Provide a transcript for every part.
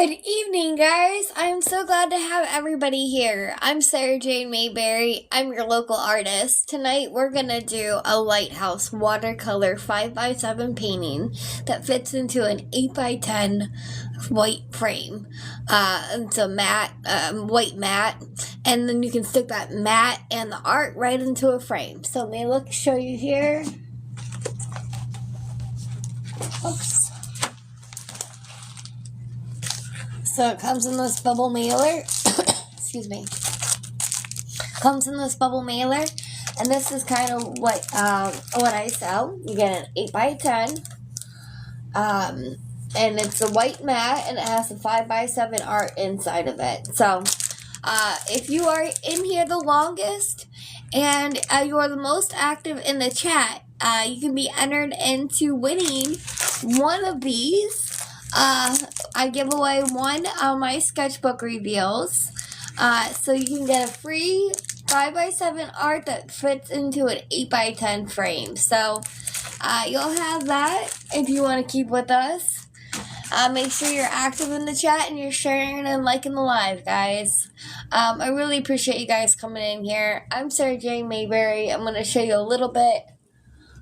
Good evening, guys. I'm so glad to have everybody here. I'm Sarah Jane Mayberry. I'm your local artist. Tonight, we're going to do a Lighthouse watercolor 5x7 painting that fits into an 8x10 white frame. It's a matte, white matte, and then you can stick that matte and the art right into a frame. So let me show you here. Oops. So it comes in this bubble mailer. Excuse me. Comes in this bubble mailer, and this is kind of what I sell. You get an 8x10, and it's a white mat, and it has a 5x7 art inside of it. So, if you are in here the longest, and you are the most active in the chat, you can be entered into winning one of these. I give away one of my sketchbook reveals. So you can get a free 5x7 art that fits into an 8x10 frame. So, you'll have that if you want to keep with us. Make sure you're active in the chat and you're sharing and liking the live, guys. I really appreciate you guys coming in here. I'm Sarah Jane Mayberry. I'm going to show you a little bit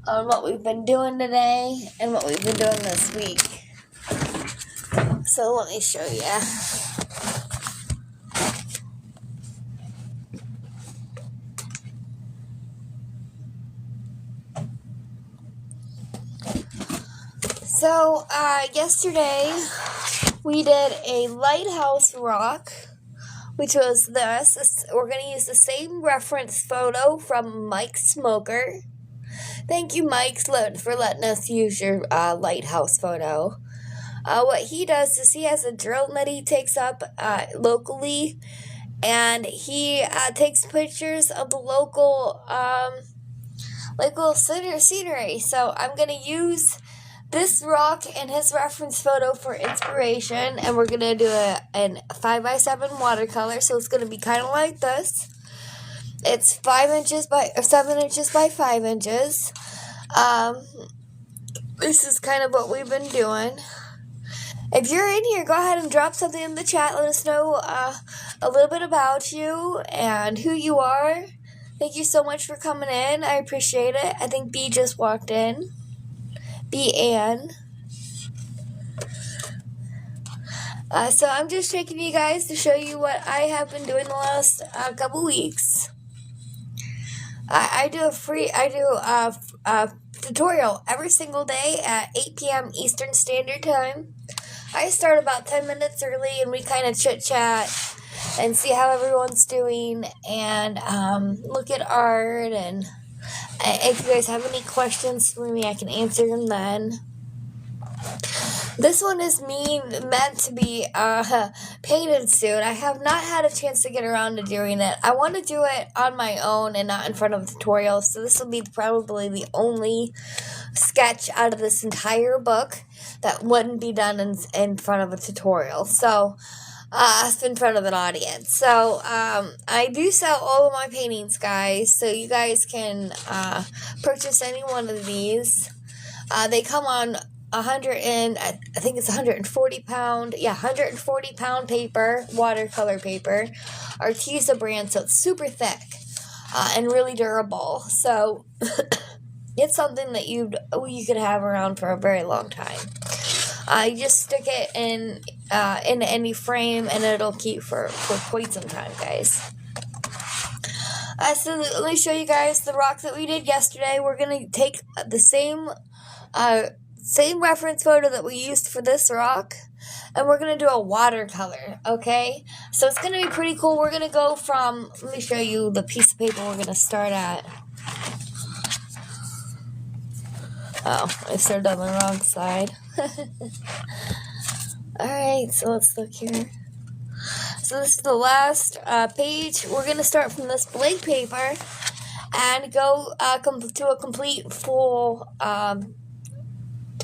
on what we've been doing today and what we've been doing this week. So let me show you. So, yesterday we did a lighthouse rock, which was this. We're going to use the same reference photo from Mike Smoker. Thank you, Mike, for letting us use your lighthouse photo. What he does is he has a drone that he takes up locally, and he takes pictures of the local scenery. So I'm going to use this rock and his reference photo for inspiration, and we're going to do a 5x7 watercolor, so it's going to be kind of like this. It's 7 inches by 5 inches. This is kind of what we've been doing. If you're in here, go ahead and drop something in the chat. Let us know a little bit about you and who you are. Thank you so much for coming in. I appreciate it. I think B just walked in. B Ann. So I'm just taking you guys to show you what I have been doing the last couple weeks. I do a tutorial every single day at 8 p.m. Eastern Standard Time. I start about 10 minutes early, and we kind of chit-chat and see how everyone's doing, and look at art, and if you guys have any questions for me, I can answer them then. This one is meant to be painted soon. I have not had a chance to get around to doing it. I want to do it on my own and not in front of a tutorial, so this will be probably the only sketch out of this entire book that wouldn't be done in front of a tutorial. So, in front of an audience. So, I do sell all of my paintings, guys, so you guys can purchase any one of these. They come on 140 pound paper, watercolor paper, Arteza brand, so it's super thick and really durable. So it's something that you could have around for a very long time. You just stick it in any frame, and it'll keep for quite some time, guys. So let me show you guys the rock that we did yesterday. We're gonna take the same reference photo that we used for this rock, and we're going to do a watercolor, okay? So it's going to be pretty cool. We're going to go from, let me show you the piece of paper we're going to start at. Oh, I started on the wrong side. Alright, so let's look here. So this is the last page. We're going to start from this blank paper and go to a complete full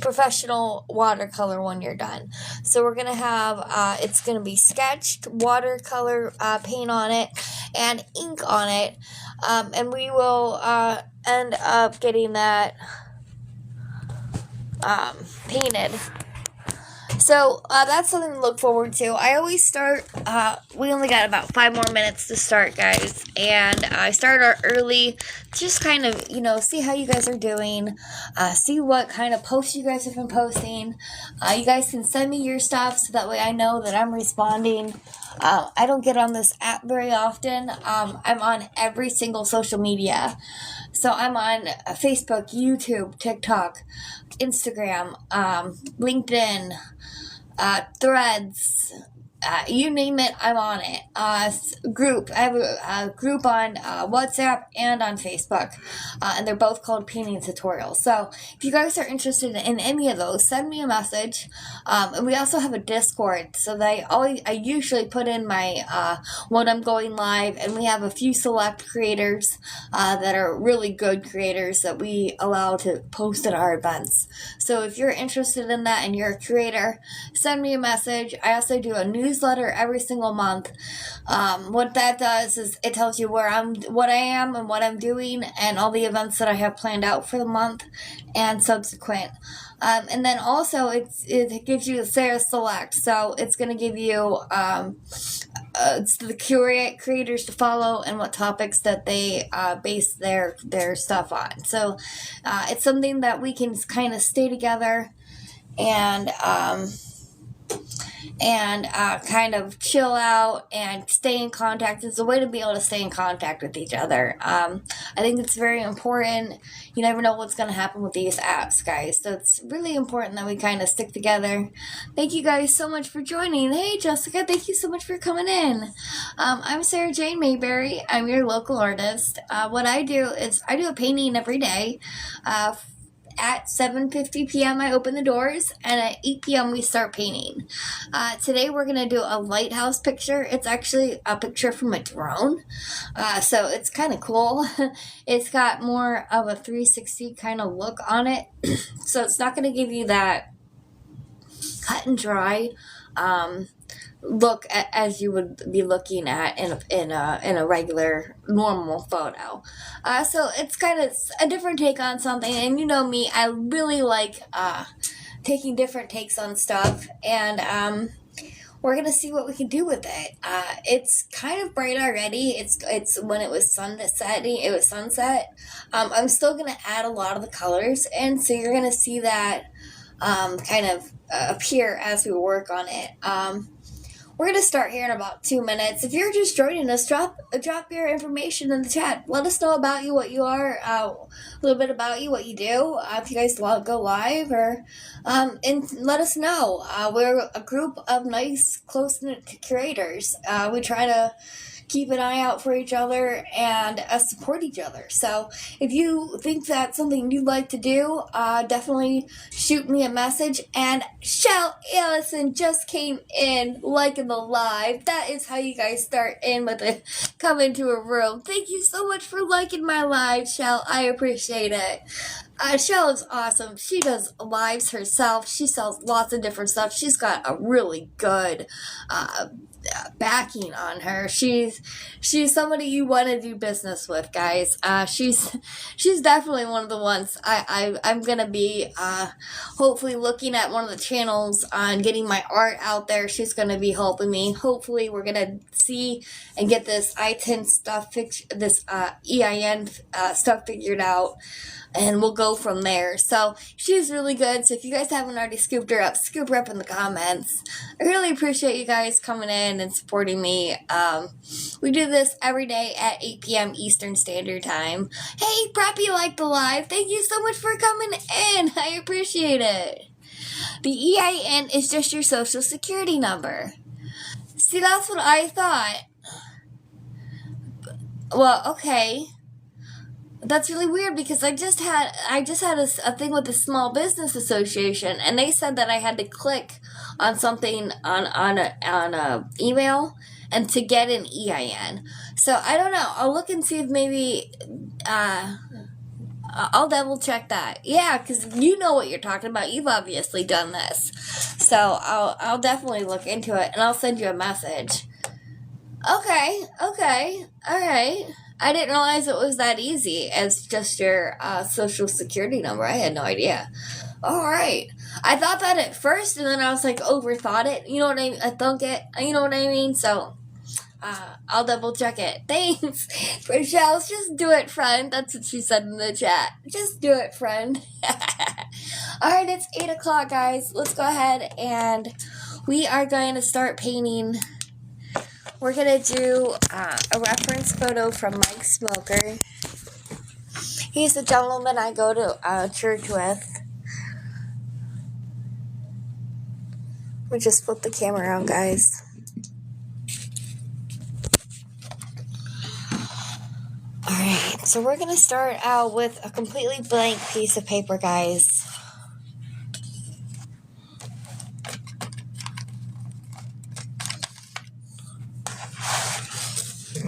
professional watercolor when you're done. So we're going to have, it's going to be sketched, watercolor paint on it, and ink on it, and we will end up getting that painted. So that's something to look forward to. I always start, we only got about 5 more minutes to start, guys. And I start out early, just kind of, see how you guys are doing, see what kind of posts you guys have been posting. You guys can send me your stuff so that way I know that I'm responding. I don't get on this app very often. I'm on every single social media. So I'm on Facebook, YouTube, TikTok, Instagram, LinkedIn, Threads, you name it, I'm on it. Group. I have a group on WhatsApp and on Facebook, and they're both called Painting Tutorials. So if you guys are interested in any of those, send me a message. And we also have a Discord, so that I usually put in my when I'm going live, and we have a few select creators that are really good creators that we allow to post at our events. So if you're interested in that and you're a creator, send me a message. I also do a newsletter every single month. What that does is it tells you what I am and what I'm doing, and all the events that I have planned out for the month and subsequent. And then also it gives you a Sarah Select, so it's going to give you it's the creators to follow and what topics that they base their stuff on. So it's something that we can kind of stay together and kind of chill out and stay in contact. It's a way to be able to stay in contact with each other. I think it's very important. You never know what's going to happen with these apps, guys. So it's really important that we kind of stick together. Thank you guys so much for joining. Hey, Jessica, thank you so much for coming in. I'm Sarah Jane Mayberry. I'm your local artist. What I do is I do a painting every day. At 7:50 p.m. I open the doors, and at 8 p.m. we start painting. Today we're going to do a lighthouse picture. It's actually a picture from a drone, so it's kind of cool. It's got more of a 360 kind of look on it, so it's not going to give you that cut and dry look as you would be looking at in a regular normal photo. So it's kind of a different take on something, and you know me, I really like taking different takes on stuff, and we're gonna see what we can do with it. It's kind of bright already. It's when it was sunset. I'm still gonna add a lot of the colors, and so you're gonna see that kind of appear as we work on it. We're going to start here in about 2 minutes. If you're just joining us, drop your information in the chat. Let us know about you, what you are, a little bit about you, what you do. If you guys go live, or and let us know. We're a group of nice, close-knit curators. We try to keep an eye out for each other and support each other. So if you think that's something you'd like to do, definitely shoot me a message. And Shell Allison just came in liking the live. That is how you guys start in with a come into a room. Thank you so much for liking my live, Shell. I appreciate it. Shell is awesome. She does lives herself. She sells lots of different stuff. She's got a really good backing on her. She's somebody you want to do business with, guys. She's definitely one of the ones I'm gonna be hopefully looking at one of the channels on getting my art out there. She's gonna be helping me. Hopefully we're gonna see and get this EIN stuff stuff figured out, and we'll go from there. So she's really good. So if you guys haven't already scoop her up in the comments. I really appreciate you guys coming in and supporting me. We do this every day at 8 p.m. Eastern Standard Time. Hey, Preppy, like the live. Thank you so much for coming in. I appreciate it. The EIN is just your social security number. See, that's what I thought. Well, okay. That's really weird, because I just had a thing with the Small Business Association, and they said that I had to click on something on a email and to get an EIN. So I don't know. I'll look and see if maybe I'll double check that. Yeah, because you know what you're talking about. You've obviously done this, so I'll definitely look into it, and I'll send you a message. Okay, all right. I didn't realize it was that easy as just your social security number. I had no idea. All right. I thought that at first, and then I was like, overthought it. You know what I mean? I thunk it. You know what I mean? So, I'll double check it. Thanks, Rochelle. Just do it, friend. That's what she said in the chat. Just do it, friend. Alright, it's 8 o'clock, guys. Let's go ahead and we are going to start painting. We're going to do a reference photo from Mike Smoker. He's the gentleman I go to church with. Let me just flip the camera around, guys. Alright, so we're going to start out with a completely blank piece of paper, guys.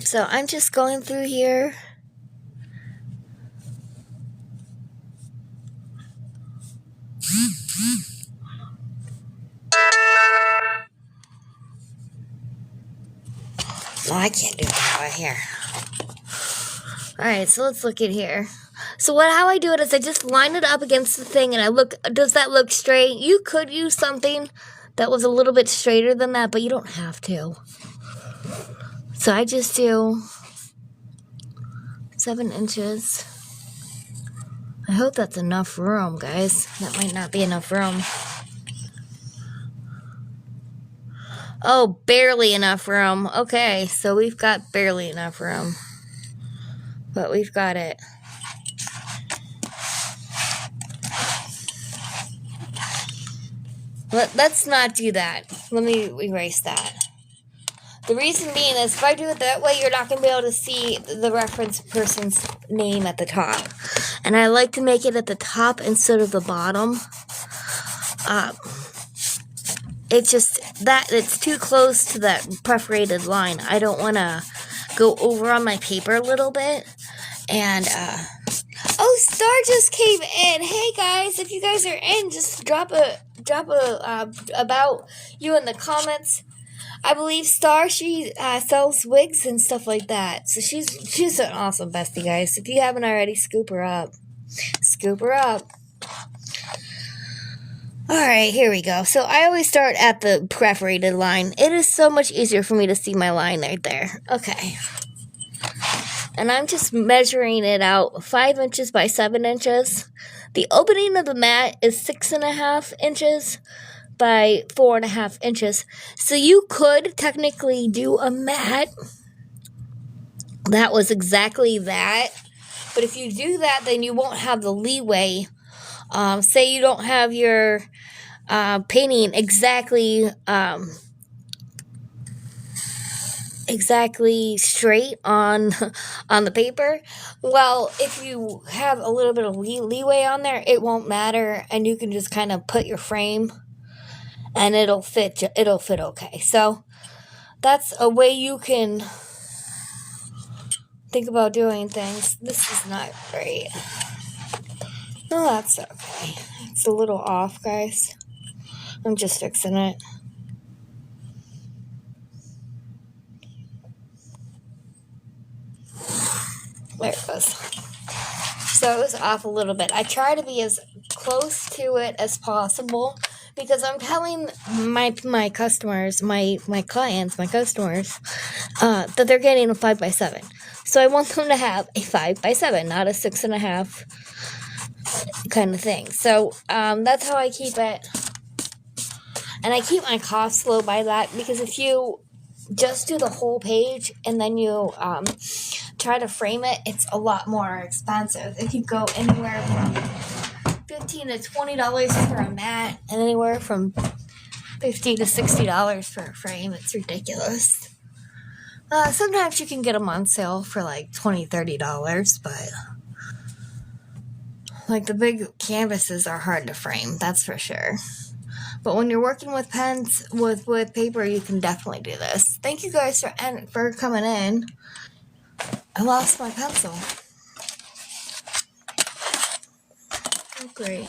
So I'm just going through here. No, I can't do that right here. Alright, so let's look at here. So how I do it is I just line it up against the thing and I look, does that look straight? You could use something that was a little bit straighter than that, but you don't have to. So I just do 7 inches. I hope that's enough room, guys. That might not be enough room. Oh, barely enough room. Okay, so we've got barely enough room. But we've got it. Let's not do that. Let me erase that. The reason being is if I do it that way, you're not going to be able to see the reference person's name at the top. And I like to make it at the top instead of the bottom. It's just that it's too close to that perforated line. I don't want to go over on my paper a little bit. And, oh, Star just came in. Hey, guys, if you guys are in, just drop a about you in the comments. I believe Star, she sells wigs and stuff like that. So she's an awesome bestie, guys. If you haven't already, scoop her up. Scoop her up. Alright, here we go. So I always start at the perforated line. It is so much easier for me to see my line right there. Okay. And I'm just measuring it out 5 inches by 7 inches. The opening of the mat is 6.5 inches by 4.5 inches. So you could technically do a mat that was exactly that. But if you do that, then you won't have the leeway. Say you don't have your painting exactly straight on the paper. Well, if you have a little bit of leeway on there, it won't matter, and you can just kind of put your frame and it'll fit okay. So that's a way you can think about doing things. This is not great. No, that's okay. It's a little off, guys. I'm just fixing it. There it goes. So it was off a little bit. I try to be as close to it as possible because I'm telling my customers, my clients, my customers, that they're getting a 5x7. So I want them to have a 5x7, not a 6.5 kind of thing. So that's how I keep it. And I keep my costs low by that because if you just do the whole page and then you try to frame it, it's a lot more expensive. It could go anywhere from $15 to $20 for a mat and anywhere from $50 to $60 for a frame. It's ridiculous. Sometimes you can get them on sale for like $20, $30, but like the big canvases are hard to frame, that's for sure. But when you're working with pens, with paper, you can definitely do this. Thank you guys for coming in. I lost my pencil. Oh, great.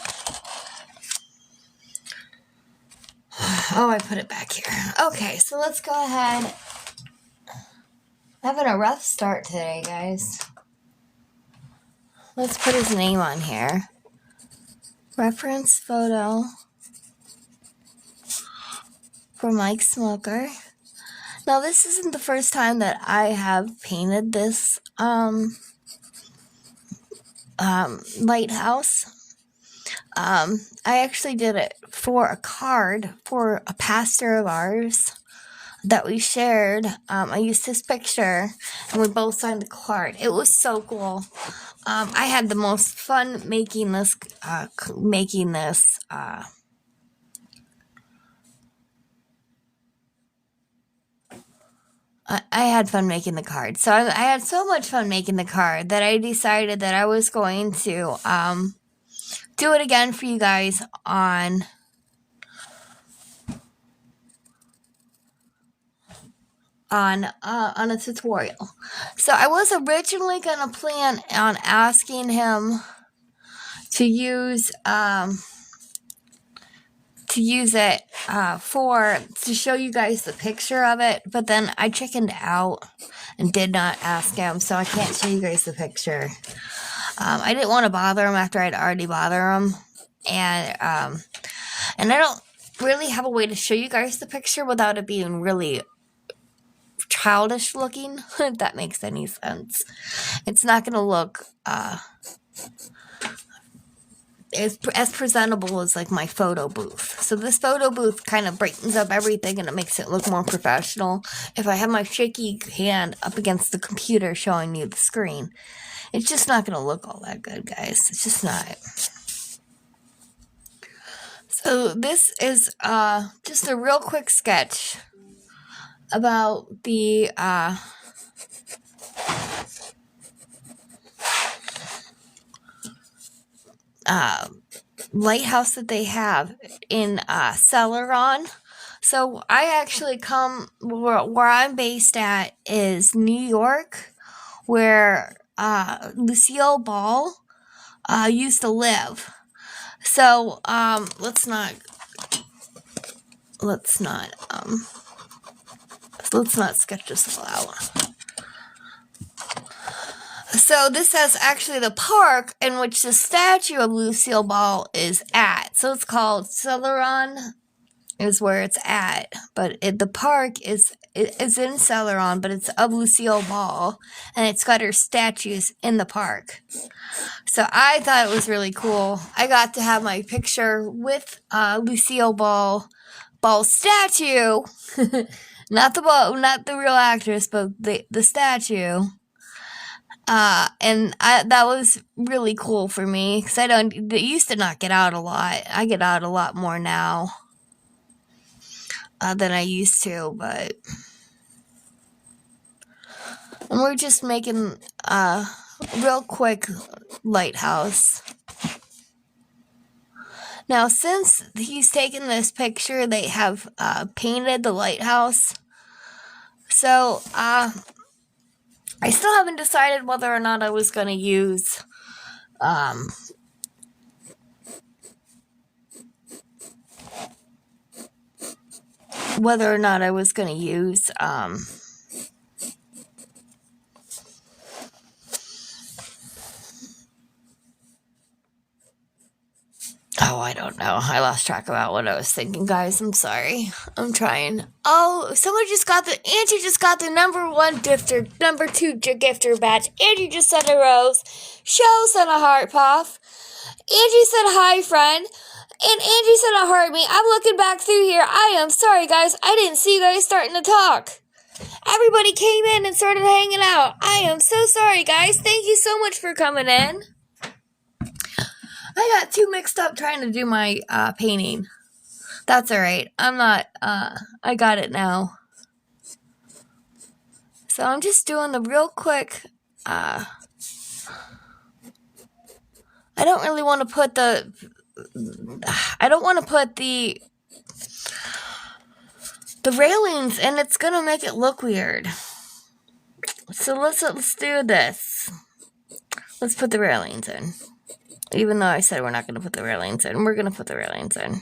Oh, I put it back here. Okay, so let's go ahead. I'm having a rough start today, guys. Let's put his name on here. Reference photo. for Mike Smoker. Now, this isn't the first time that I have painted this lighthouse. I actually did it for a card for a pastor of ours that we shared. I used his picture, and we both signed the card. It was so cool. I had the most fun making this. I had fun making the card. So I had so much fun making the card that I decided that I was going to do it again for you guys on a tutorial. So I was originally gonna plan on asking him to use it to show you guys the picture of it, but then I chickened out and did not ask him, so I can't show you guys the picture. I didn't want to bother him after I'd already bothered him, and I don't really have a way to show you guys the picture without it being really childish looking, if that makes any sense. It's not going to look as presentable as like my photo booth. So this photo booth kind of brightens up everything and it makes it look more professional. If I have my shaky hand up against the computer showing you the screen, it's just not going to look all that good, guys. It's just not. So this is just a real quick sketch about the lighthouse that they have in Celeron. So I actually where I'm based at is New York, where Lucille Ball used to live. So let's not sketch this all out. So this is actually the park in which the statue of Lucille Ball is at. So it's called Celeron is where it's at, but the park is in Celeron, but it's of Lucille Ball, and it's got her statues in the park. So I thought it was really cool. I got to have my picture with Lucille Ball's statue, not the real actress, but the statue. And that was really cool for me because I used to not get out a lot. I get out a lot more now than I used to, but and we're just making a real quick lighthouse. Now, since he's taken this picture, they have painted the lighthouse. So, I still haven't decided whether or not I was going to use oh, I don't know. I lost track about what I was thinking, guys. I'm sorry. I'm trying. Oh, Angie just got the number 2 gifter badge. Angie just sent a rose. Cheryl sent a heart puff. Angie said hi, friend. And Angie said it hurt me. I'm looking back through here. I am sorry, guys. I didn't see you guys starting to talk. Everybody came in and started hanging out. I am so sorry, guys. Thank you so much for coming in. I got too mixed up trying to do my painting. That's alright. I got it now. So I'm just doing the real quick, I don't really want to put the railings, and it's gonna make it look weird. So let's do this. Let's put the railings in. Even though I said we're not going to put the railings in, we're going to put the railings in.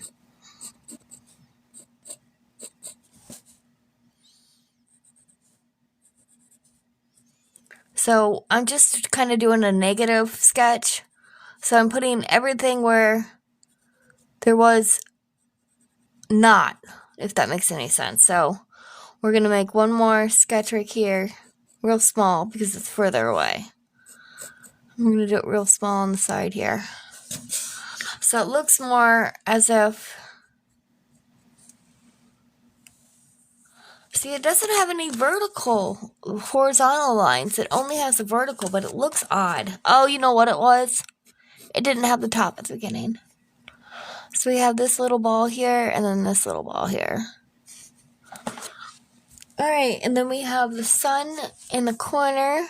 So I'm just kind of doing a negative sketch. So I'm putting everything where there was not if that makes any sense. So we're going to make one more sketch right here, real small because it's further away. I'm going to do it real small on the side here. So it looks more as if, see, it doesn't have any vertical, horizontal lines. It only has the vertical, but it looks odd. Oh, you know what it was? It didn't have the top at the beginning. So we have this little ball here, and then this little ball here. Alright, and then we have the sun in the corner.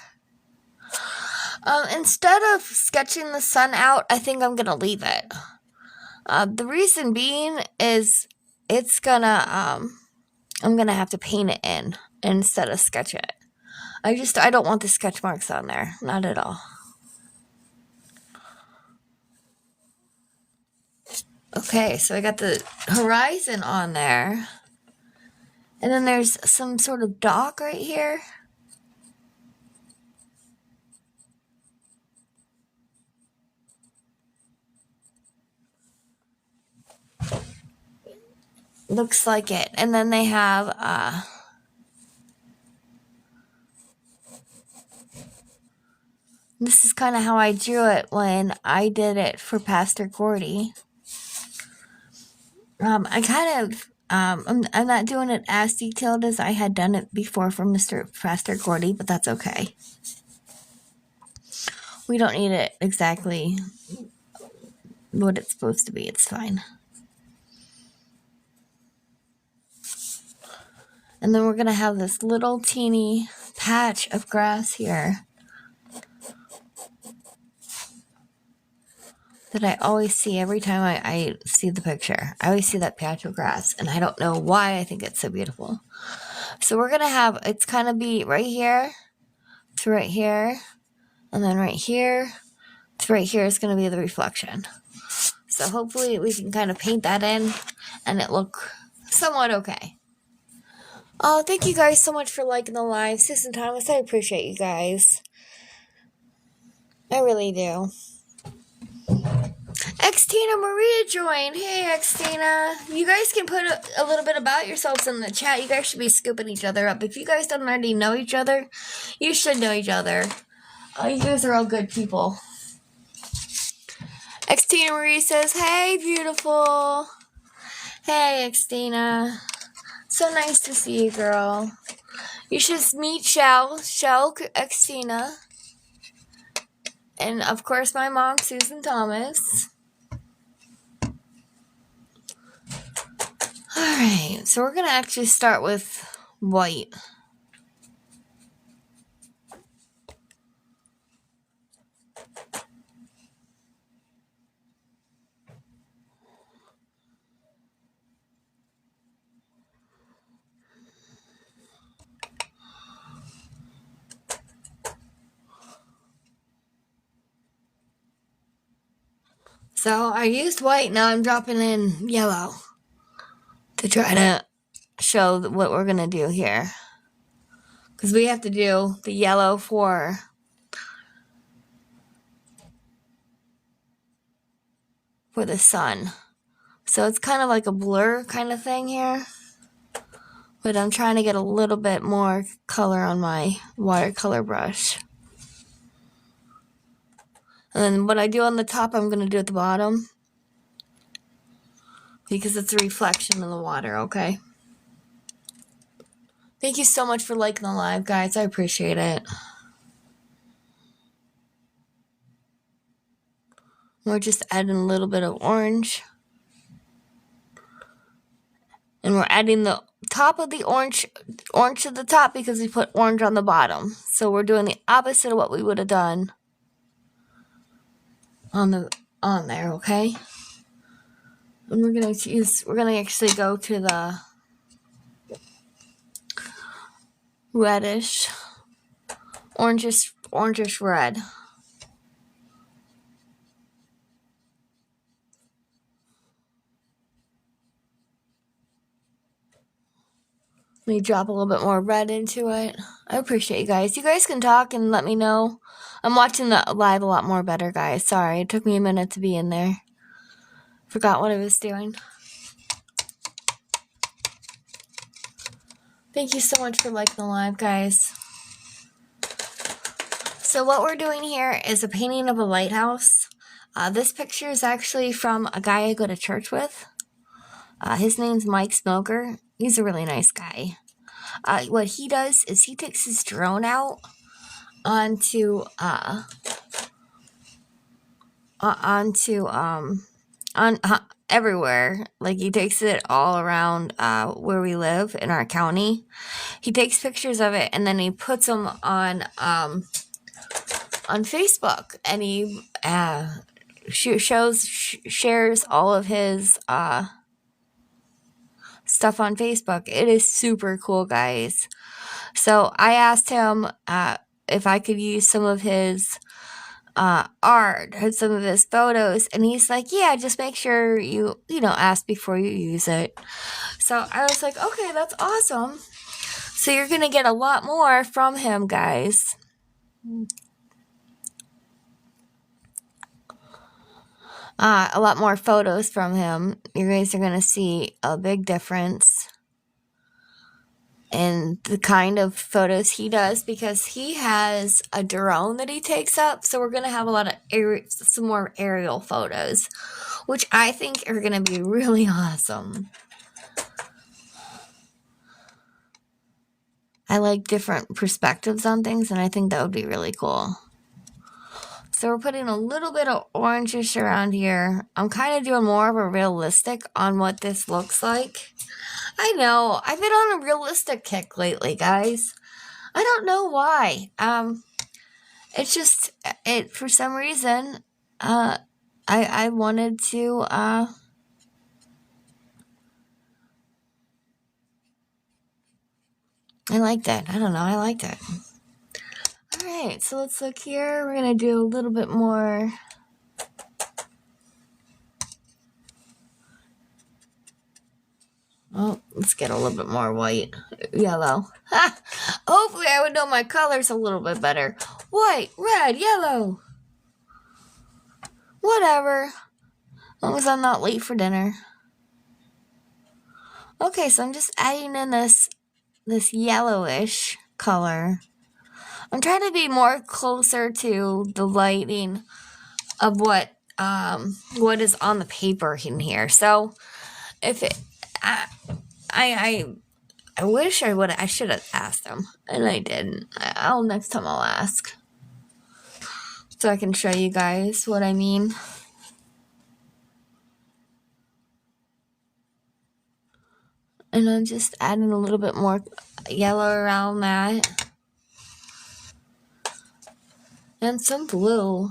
Instead of sketching the sun out, I think I'm going to leave it. The reason being is it's gonna, I'm going to have to paint it in instead of sketch it. I don't want the sketch marks on there. Not at all. Okay, so I got the horizon on there. And then there's some sort of dock right here. Looks like it. And then they have, this is kind of how I drew it when I did it for Pastor Gordy. I'm not doing it as detailed as I had done it before for Pastor Gordy, but that's okay. We don't need it exactly what it's supposed to be. It's fine. And then we're going to have this little teeny patch of grass here that I always see every time I see the picture. I always see that patch of grass, and I don't know why I think it's so beautiful. So we're going to have, it's kind of be right here to right here, and then right here to right here is going to be the reflection. So hopefully we can kind of paint that in, and it look somewhat okay. Oh, thank you guys so much for liking the live. Susan Thomas, I appreciate you guys. I really do. Xtina Maria joined. Hey, Xtina. You guys can put a little bit about yourselves in the chat. You guys should be scooping each other up. If you guys don't already know each other, you should know each other. You guys are all good people. Xtina Marie says, hey, beautiful. Hey, Xtina. So nice to see you, girl. You should meet Shell Xtina. And, of course, my mom, Susan Thomas. Alright, so we're going to actually start with white. So I used white, now I'm dropping in yellow to try to show what we're going to do here. Because we have to do the yellow for the sun. So it's kind of like a blur kind of thing here. But I'm trying to get a little bit more color on my watercolor brush. And then what I do on the top, I'm going to do at the bottom. Because it's a reflection in the water, okay? Thank you so much for liking the live, guys. I appreciate it. We're just adding a little bit of orange. And we're adding the top of the orange to the top because we put orange on the bottom. So we're doing the opposite of what we would have done on there, okay? And we're gonna actually go to the reddish, orangish red. Let me drop a little bit more red into it. I appreciate you guys. You guys can talk and let me know. I'm watching the live a lot more better, guys. Sorry, it took me a minute to be in there. Forgot what I was doing. Thank you so much for liking the live, guys. So what we're doing here is a painting of a lighthouse. This picture is actually from a guy I go to church with. His name's Mike Smoker. He's a really nice guy. What he does is he takes his drone out onto everywhere. Like, he takes it all around where we live in our county. He takes pictures of it and then he puts them on Facebook, and he shares all of his stuff on Facebook. It is super cool, guys. So I asked him if I could use some of his art, some of his photos, and he's like, yeah, just make sure you ask before you use it. So I was like, okay, that's awesome. So you're gonna get a lot more from him, guys. A lot more photos from him. You guys are gonna see a big difference in the kind of photos he does, because he has a drone that he takes up. So we're gonna have a lot of some more aerial photos, which I think are gonna be really awesome. I like different perspectives on things, and I think that would be really cool. So we're putting a little bit of orangish around here. I'm kind of doing more of a realistic on what this looks like. I know, I've been on a realistic kick lately, guys. I don't know why. It's just, for some reason, I wanted to, I liked it. I don't know, I liked it. Alright, so let's look here. We're going to do a little bit more. Oh, let's get a little bit more white. Yellow. Ha! Hopefully I would know my colors a little bit better. White, red, yellow. Whatever. As long as I'm not late for dinner. Okay, so I'm just adding in this yellowish color. I'm trying to be more closer to the lighting of what is on the paper in here. So if it, I wish I should have asked him, and I didn't. Next time I'll ask, so I can show you guys what I mean. And I'm just adding a little bit more yellow around that. And some blue.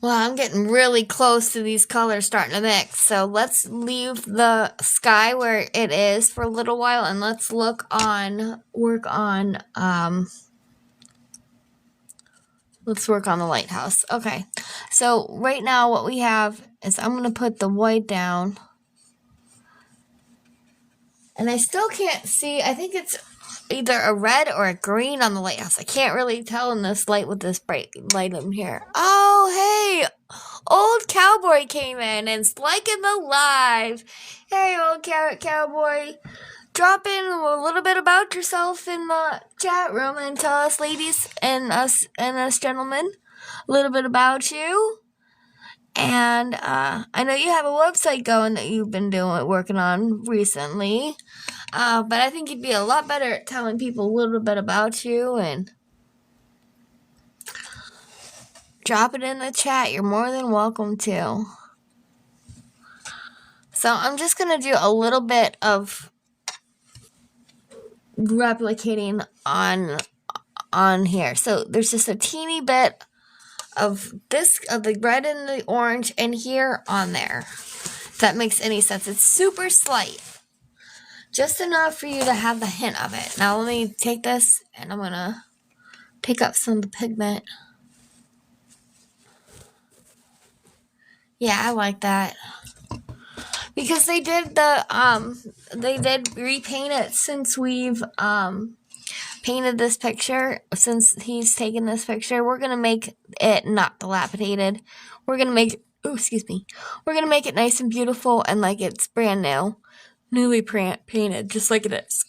Well, I'm getting really close to these colors starting to mix. So let's leave the sky where it is for a little while, and let's work on the lighthouse. Okay. So right now what we have is, I'm going to put the white down. And I still can't see. I think it's either a red or a green on the lighthouse. I can't really tell in this light with this bright light in here. Oh, hey! Old Cowboy came in and's liking the live. Hey, old cowboy. Drop in a little bit about yourself in the chat room and tell us ladies and us gentlemen a little bit about you. And I know you have a website going that you've been working on recently. But I think you'd be a lot better at telling people a little bit about you, and drop it in the chat. You're more than welcome to. So I'm just going to do a little bit of replicating on here. So there's just a teeny bit of the red and the orange in here on there. If that makes any sense. It's super slight. Just enough for you to have the hint of it. Now let me take this, and I'm going to pick up some of the pigment. Yeah, I like that. Because they did repaint it since we've painted this picture. Since he's taken this picture, we're going to make it not dilapidated. We're going to make Oh, excuse me. We're going to make it nice and beautiful and like it's brand new. Newly painted, just like it is.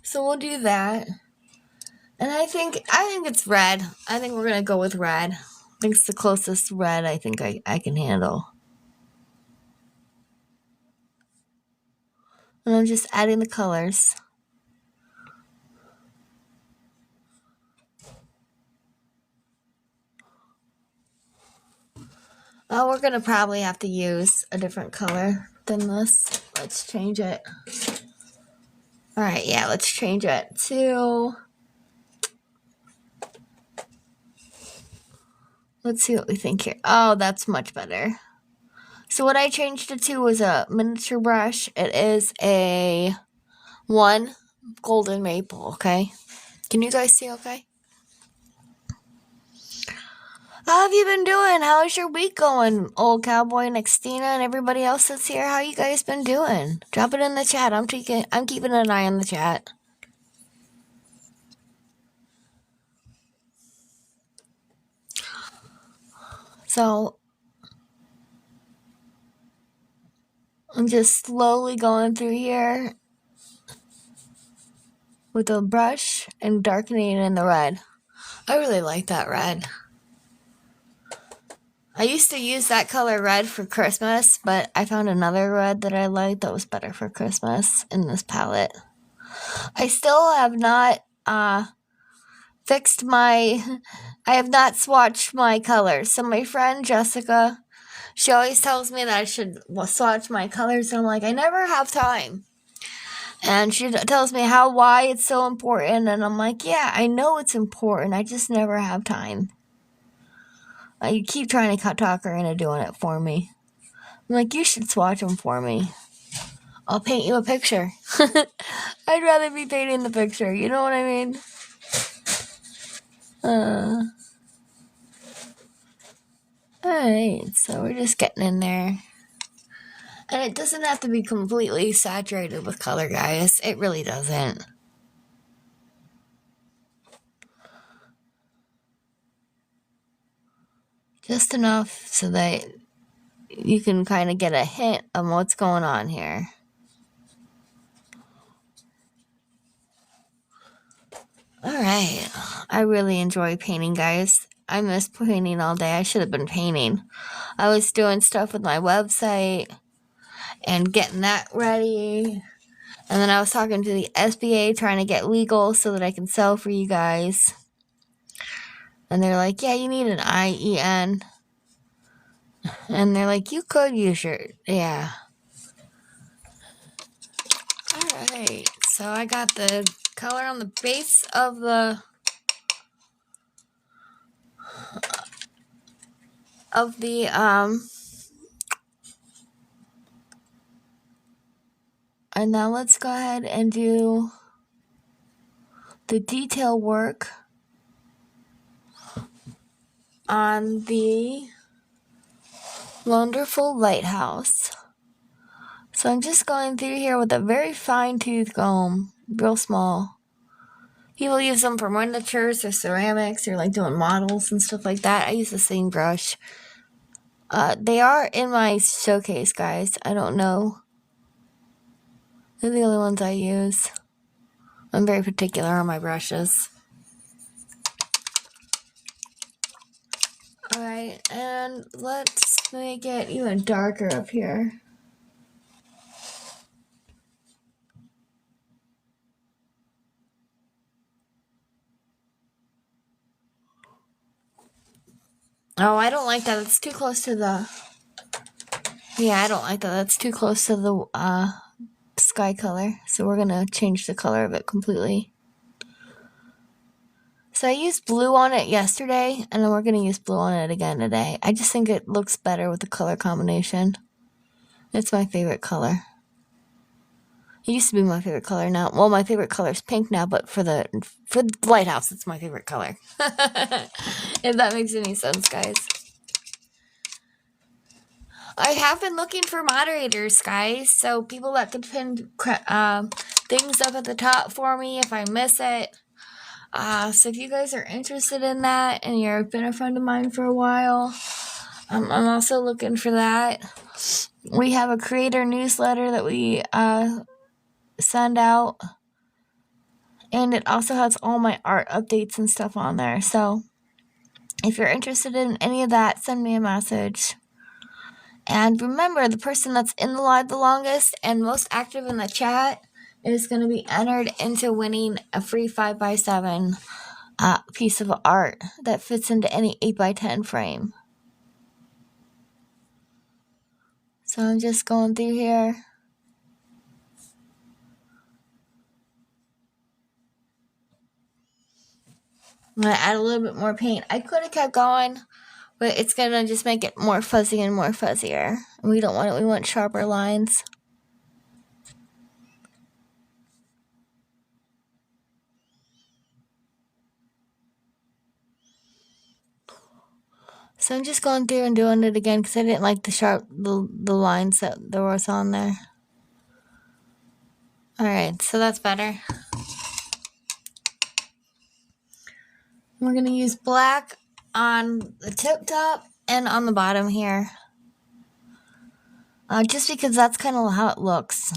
So we'll do that. And I think it's red. I think we're going to go with red. I think it's the closest red I think I can handle. And I'm just adding the colors. Oh, we're going to probably have to use a different color than this. Let's change it. Alright, yeah, let's change it to... Let's see what we think here. Oh, that's much better. So what I changed it to was a miniature brush. It is a 1 golden maple, okay? Can you guys see okay? How have you been doing? How's your week going? Old Cowboy, Nextina, and everybody else that's here. How you guys been doing? Drop it in the chat. I'm keeping an eye on the chat. So I'm just slowly going through here with a brush and darkening it in the red. I really like that red. I used to use that color red for Christmas, but I found another red that I liked that was better for Christmas in this palette. I still have not I have not swatched my colors. So my friend Jessica, she always tells me that I should swatch my colors, and I'm like, I never have time. And she tells me why it's so important, and I'm like, yeah, I know it's important, I just never have time. I keep trying to talk her into doing it for me. I'm like, you should swatch them for me. I'll paint you a picture. I'd rather be painting the picture, you know what I mean? Alright, so we're just getting in there. And it doesn't have to be completely saturated with color, guys. It really doesn't. Just enough so that you can kind of get a hint of what's going on here. Alright, I really enjoy painting, guys. I miss painting all day. I should have been painting. I was doing stuff with my website and getting that ready. And then I was talking to the SBA trying to get legal so that I can sell for you guys. And they're like, yeah, you need an IEN. And they're like, you could use your, yeah. Alright, so I got the color on the base of the and now let's go ahead and do the detail work on the wonderful lighthouse. So I'm just going through here with a very fine tooth comb, real small. People use them for miniatures or ceramics or like doing models and stuff like that. I use the same brush. They are in my showcase, guys. I don't know. They're the only ones I use. I'm very particular on my brushes. Alright, and let's make it even darker up here. Oh, I don't like that. It's too close to the... Yeah, I don't like that. That's too close to the sky color. So we're going to change the color of it completely. So I used blue on it yesterday, and then we're going to use blue on it again today. I just think it looks better with the color combination. It's my favorite color. It used to be my favorite color now. Well, my favorite color is pink now, but for the lighthouse, it's my favorite color. If that makes any sense, guys. I have been looking for moderators, guys. So people that could pin things up at the top for me if I miss it. So if you guys are interested in that and you've been a friend of mine for a while, I'm also looking for that. We have a creator newsletter that we send out, and it also has all my art updates and stuff on there. So if you're interested in any of that, send me a message. And remember, the person that's in the live the longest and most active in the chat is going to be entered into winning a free 5x7 piece of art that fits into any 8x10 frame. So I'm just going through here. I'm going to add a little bit more paint. I could have kept going, but it's going to just make it more fuzzy and more fuzzier. And we don't want it. We want sharper lines. So I'm just going through and doing it again because I didn't like the lines that there was on there. Alright, so that's better. We're going to use black on the tip top and on the bottom here. Just because that's kind of how it looks.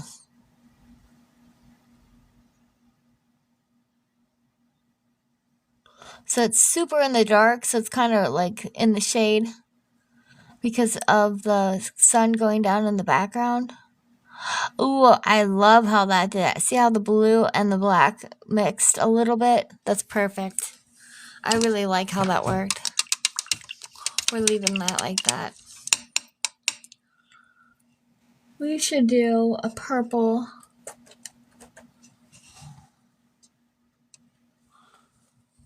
So it's super in the dark, so it's kind of like in the shade because of the sun going down in the background. Ooh, I love how that did it. See how the blue and the black mixed a little bit? That's perfect. I really like how that worked. We're leaving that like that. We should do a purple.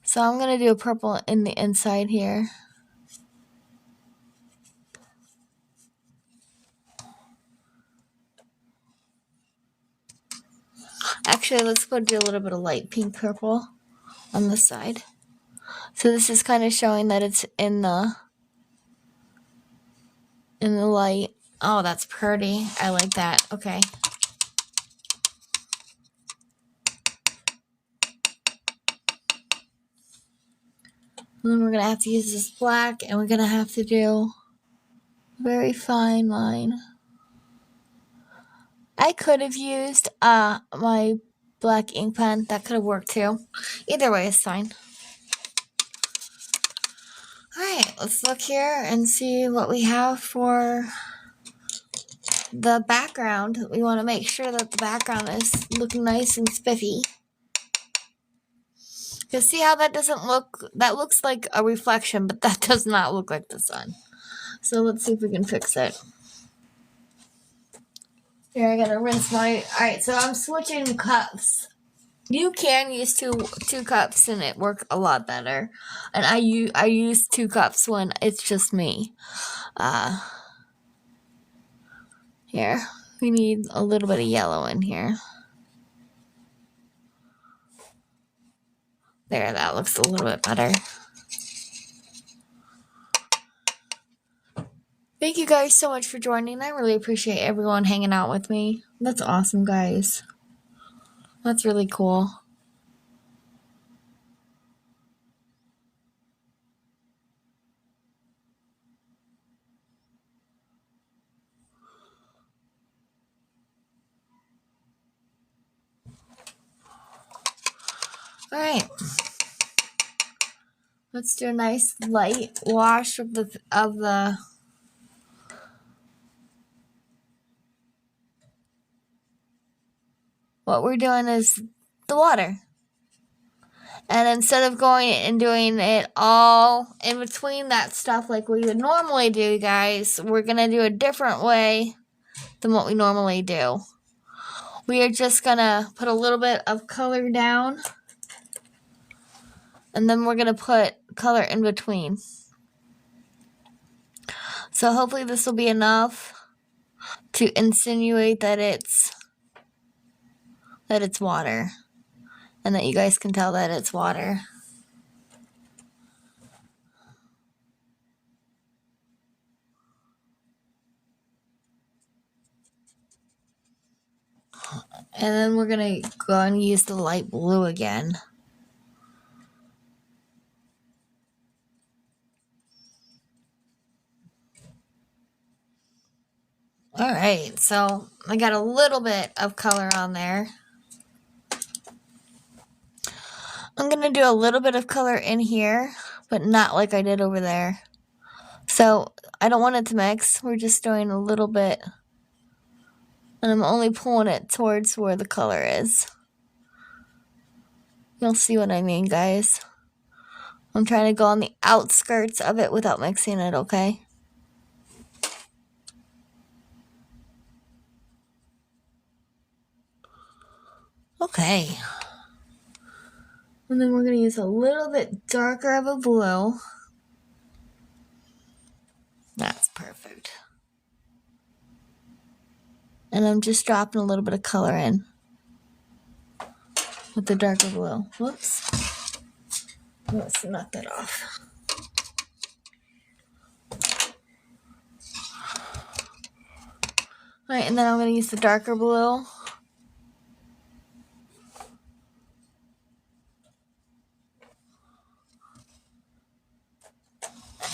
So I'm going to do a purple in the inside here. Actually, let's go do a little bit of light pink purple on this side. So this is kind of showing that it's in the light. Oh, that's pretty. I like that. Okay. And then we're going to have to use this black, and we're going to have to do a very fine line. I could have used my black ink pen. That could have worked too. Either way is fine. Alright, let's look here and see what we have for the background. We want to make sure that the background is looking nice and spiffy. Because see how that doesn't look, that looks like a reflection, but that does not look like the sun. So let's see if we can fix it. Here, I gotta rinse my, alright, so I'm switching cups. You can use two cups and it work a lot better. And I use 2 cups when it's just me. Here, we need a little bit of yellow in here. There, that looks a little bit better. Thank you guys so much for joining. I really appreciate everyone hanging out with me. That's awesome, guys. That's really cool. Alright. Let's do a nice light wash of the what we're doing is the water. And instead of going and doing it all in between that stuff like we would normally do, guys, we're going to do a different way than what we normally do. We are just going to put a little bit of color down, and then we're going to put color in between. So hopefully this will be enough to insinuate that it's water, and that you guys can tell that it's water. And then we're going to go and use the light blue again. Alright, so I got a little bit of color on there. I'm going to do a little bit of color in here, but not like I did over there. So I don't want it to mix. We're just doing a little bit. And I'm only pulling it towards where the color is. You'll see what I mean, guys. I'm trying to go on the outskirts of it without mixing it, okay? Okay. And then we're going to use a little bit darker of a blue. That's perfect. And I'm just dropping a little bit of color in with the darker blue. Whoops. Let's knock that off. Alright, and then I'm going to use the darker blue.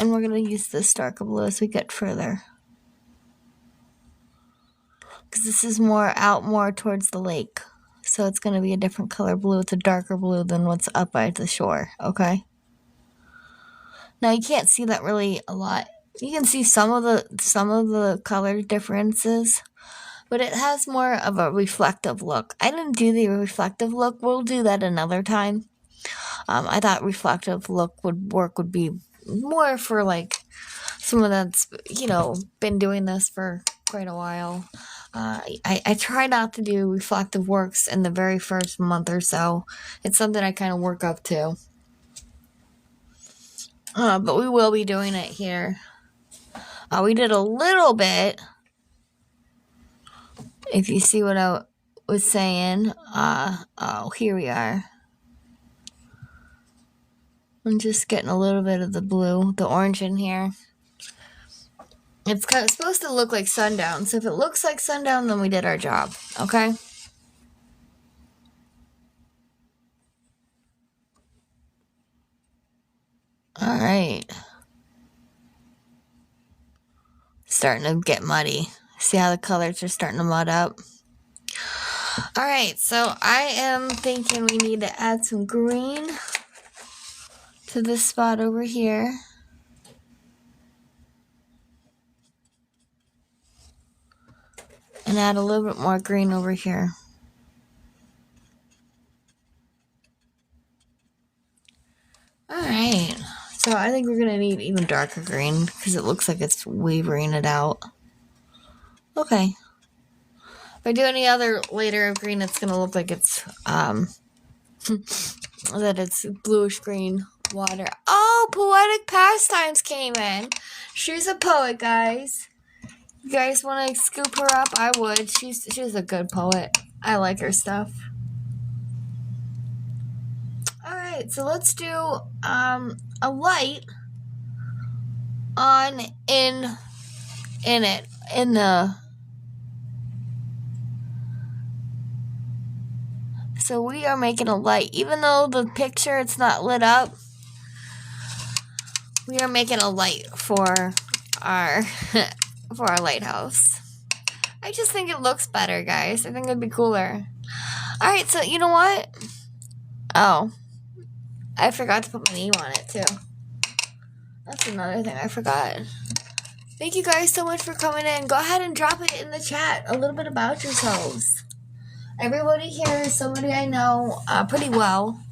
And we're going to use this darker blue as we get further. Because this is more towards the lake. So it's going to be a different color blue. It's a darker blue than what's up by the shore, okay? Now you can't see that really a lot. You can see some of the color differences, but it has more of a reflective look. I didn't do the reflective look. We'll do that another time. I thought reflective look would be more for like someone that's, you know, been doing this for quite a while. I try not to do reflective works in the very first month or so. It's something I kind of work up to. But we will be doing it here. We did a little bit. If you see what I was saying. Oh, here we are. I'm just getting a little bit of the blue, the orange in here. It's kind of supposed to look like sundown. So if it looks like sundown, then we did our job. Okay? Alright. Starting to get muddy. See how the colors are starting to mud up? Alright, so I am thinking we need to add some green to this spot over here. And add a little bit more green over here. Alright, so I think we're going to need even darker green because it looks like it's wavering it out. Okay. If I do any other layer of green, it's going to look like it's, that it's bluish green water. Oh, Poetic Pastimes came in. She's a poet, guys. You guys want to scoop her up? I would. She's a good poet. I like her stuff. Alright, so let's do a light on in the so we are making a light. Even though the picture it's not lit up, we are making a light for our for our lighthouse. I just think it looks better, guys. I think it'd be cooler. Alright, so you know what? Oh. I forgot to put my name on it, too. That's another thing I forgot. Thank you guys so much for coming in. Go ahead and drop it in the chat. A little bit about yourselves. Everybody here is somebody I know pretty well.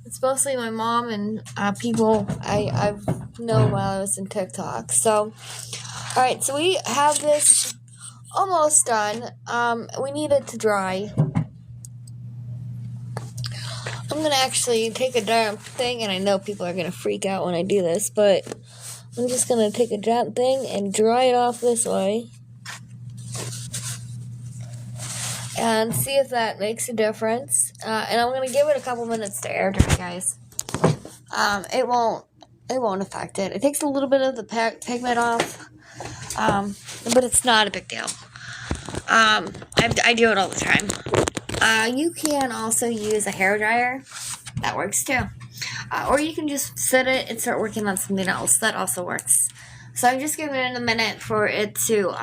It's mostly my mom and people I've known while I was in TikTok. So, alright, so we have this almost done. We need it to dry. I'm going to actually take a damp thing, and I know people are going to freak out when I do this, but I'm just going to take a damp thing and dry it off this way. And see if that makes a difference. And I'm going to give it a couple minutes to air dry, guys. It won't affect it. It takes a little bit of the pigment off, but it's not a big deal. I do it all the time. You can also use a hairdryer. That works too. Or you can just set it and start working on something else. That also works. So I'm just giving it a minute for it to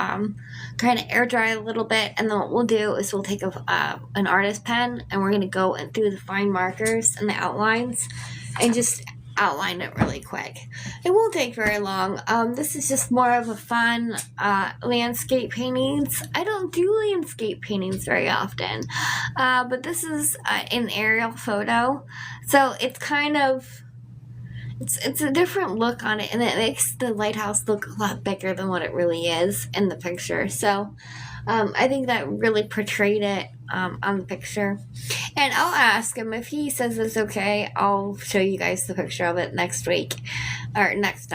kind of air dry a little bit, and then what we'll do is we'll take an artist pen and we're going to go and through the fine markers and the outlines and just outline it really quick. It won't take very long. This is just more of a fun landscape paintings. I don't do landscape paintings very often, but this is an aerial photo, so it's kind of it's a different look on it, and it makes the lighthouse look a lot bigger than what it really is in the picture. So I think that really portrayed it on the picture. And I'll ask him if he says it's okay. I'll show you guys the picture of it next week, or next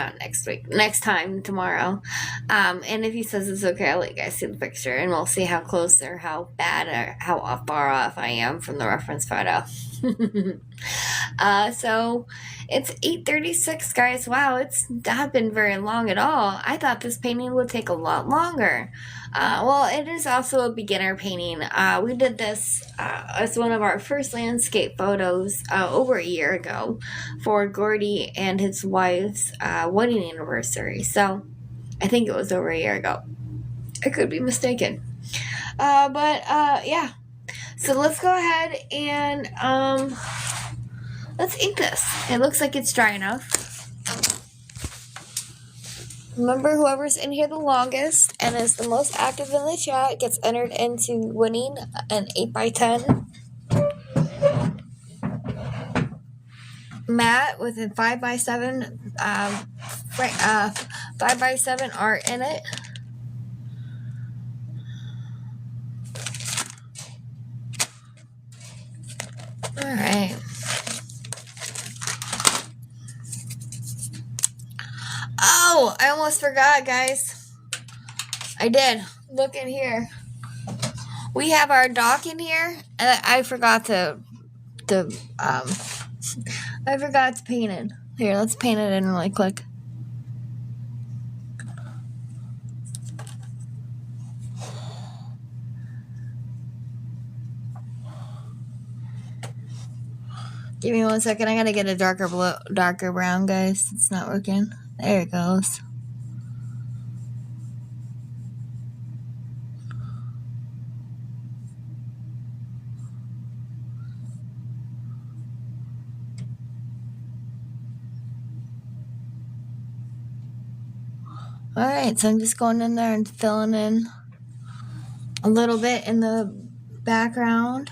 time tomorrow. And if he says it's okay, I'll let you guys see the picture, and we'll see how close or how bad or how far off I am from the reference photo. So it's 8:36, guys. Wow, it's not been very long at all. I thought this painting would take a lot longer. Well, it is also a beginner painting. We did this as one of our first landscape photos over a year ago for Gordy and his wife's wedding anniversary. So I think it was over a year ago. I could be mistaken. But yeah. So let's go ahead and let's ink this. It looks like it's dry enough. Remember, whoever's in here the longest and is the most active in the chat gets entered into winning an 8x10 mat with a 5x7 5x7 art in it. All right. Oh, I almost forgot, guys. I did. Look in here. We have our dock in here, and I forgot to paint it. Here, let's paint it in really quick. Give me 1 second. I gotta get a darker brown, guys. It's not working. There it goes. Alright, so I'm just going in there and filling in a little bit in the background.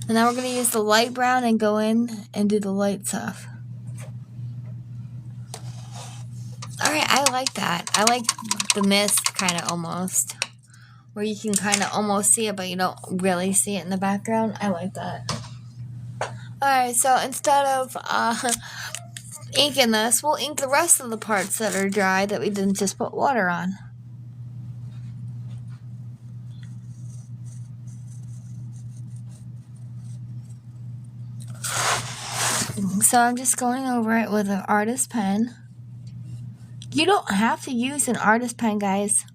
And now we're going to use the light brown and go in and do the light stuff. Alright, I like that. I like the mist kind of almost. Where you can kind of almost see it, but you don't really see it in the background. I like that. Alright, so instead of inking this, we'll ink the rest of the parts that are dry that we didn't just put water on. So I'm just going over it with an artist pen. You don't have to use an artist pen, guys.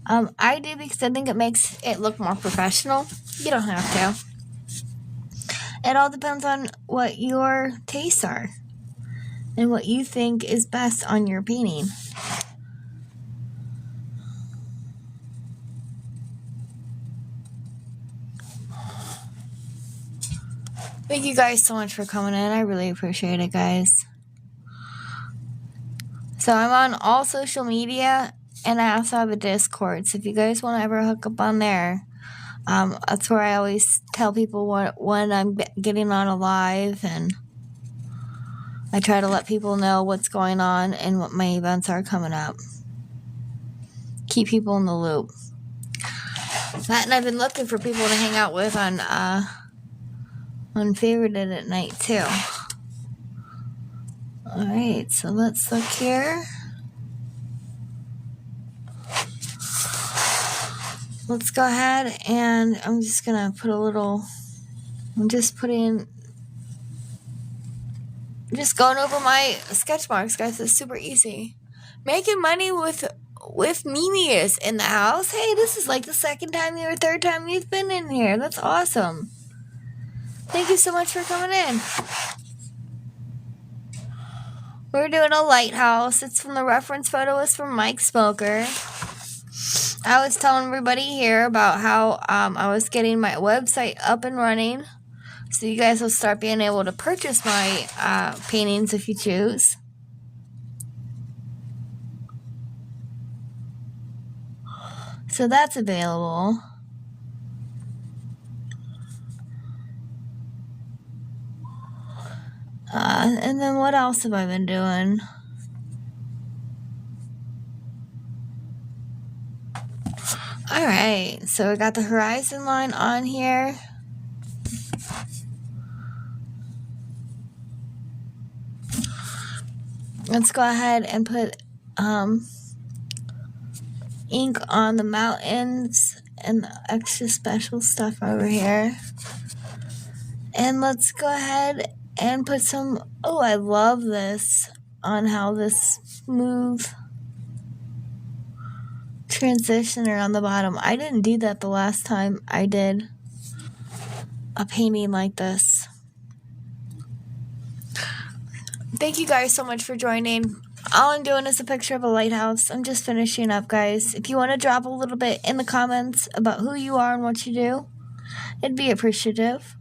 I do because I think it makes it look more professional. You don't have to. It all depends on what your tastes are and what you think is best on your painting. Thank you guys so much for coming in. I really appreciate it, guys. So I'm on all social media, and I also have a Discord. So if you guys want to ever hook up on there, that's where I always tell people when I'm getting on a live, and I try to let people know what's going on and what my events are coming up. Keep people in the loop. That, and I've been looking for people to hang out with on Favorited at night too. Alright, so let's look here. Let's go ahead and I'm just gonna put a little, I'm just going over my sketch marks, guys. It's super easy. Making money with Mimi is in the house. Hey, this is like the second time or third time you've been in here. That's awesome. Thank you so much for coming in. We're doing a lighthouse. It's from the reference photo is from Mike Smoker. I was telling everybody here about how I was getting my website up and running. So you guys will start being able to purchase my paintings if you choose. So that's available. And then what else have I been doing? Alright, so we got the horizon line on here. Let's go ahead and put ink on the mountains and the extra special stuff over here. And let's go ahead and put some, oh, I love this, on how this smooth transitioner on the bottom. I didn't do that the last time I did a painting like this. Thank you guys so much for joining. All I'm doing is a picture of a lighthouse. I'm just finishing up, guys. If you want to drop a little bit in the comments about who you are and what you do, it'd be appreciative.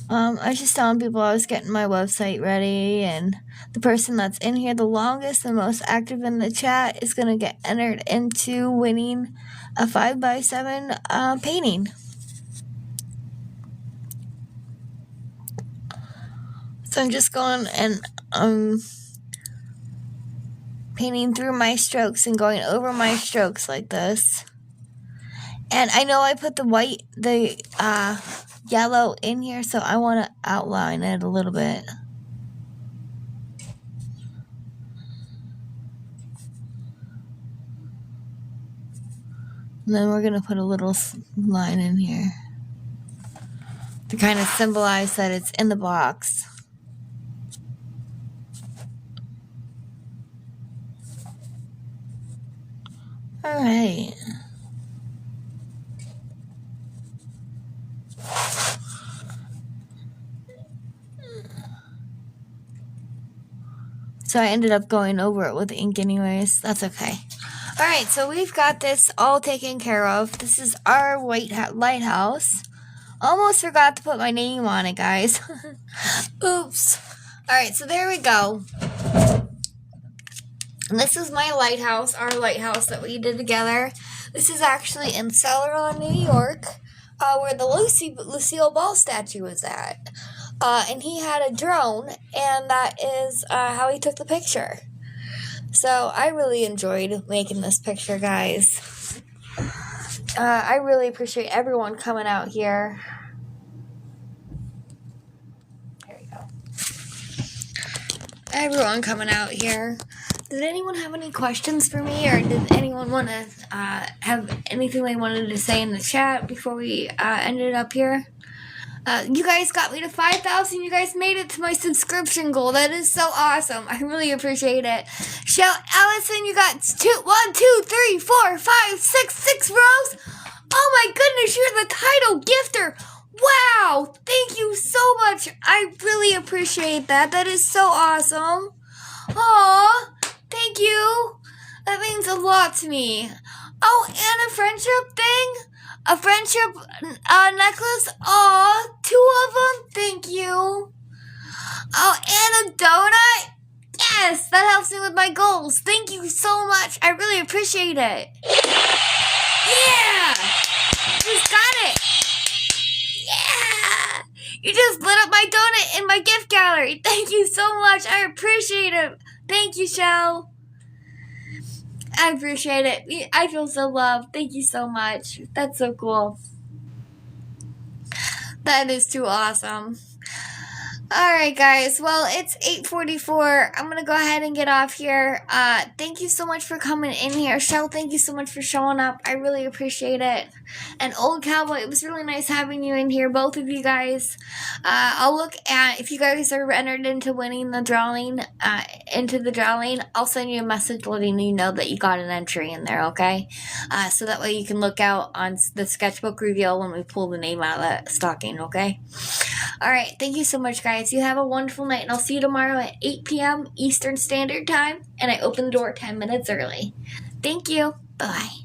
I was just telling people I was getting my website ready, and the person that's in here the longest and most active in the chat is going to get entered into winning a 5x7 painting. So I'm just going and painting through my strokes and going over my strokes like this. And I know I put the yellow in here, so I want to outline it a little bit. And then we're going to put a little line in here to kind of symbolize that it's in the box. All right. So I ended up going over it with ink anyways. That's okay. All right, so we've got this all taken care of. This is our lighthouse. Almost forgot to put my name on it, guys. Oops. All right, so there we go. And this is my lighthouse, our lighthouse that we did together. This is actually in Celeron, New York, where the Lucille Ball statue was at. And he had a drone, and that is how he took the picture. So I really enjoyed making this picture, guys. I really appreciate everyone coming out here. There we go. Everyone coming out here. Did anyone have any questions for me, or did anyone want to have anything they wanted to say in the chat before we ended up here? You guys got me to 5,000. You guys made it to my subscription goal. That is so awesome. I really appreciate it. Allison, you got 1, 2, 3, 4, 5, 6 rows. Oh my goodness, you're the title gifter. Wow, thank you so much. I really appreciate that. That is so awesome. Aw, thank you. That means a lot to me. Oh, and a friendship thing? A friendship necklace? Aw, 2 of them? Thank you. Oh, and a donut? Yes, that helps me with my goals. Thank you so much. I really appreciate it. Yeah! Just got it. Yeah! You just lit up my donut in my gift gallery. Thank you so much. I appreciate it. Thank you, Shell. I appreciate it. I feel so loved. Thank you so much. That's so cool. That is too awesome. Alright, guys. Well, it's 8:44. I'm going to go ahead and get off here. Thank you so much for coming in here. Shell, thank you so much for showing up. I really appreciate it. And Old Cowboy, it was really nice having you in here, both of you guys. I'll look at, if you guys are entered into winning the drawing, I'll send you a message letting you know that you got an entry in there, okay? So that way you can look out on the sketchbook reveal when we pull the name out of that stocking, okay? Alright, thank you so much, guys. guys. You have a wonderful night, and I'll see you tomorrow at 8 p.m. Eastern Standard Time, and I open the door 10 minutes early. Thank you. Bye.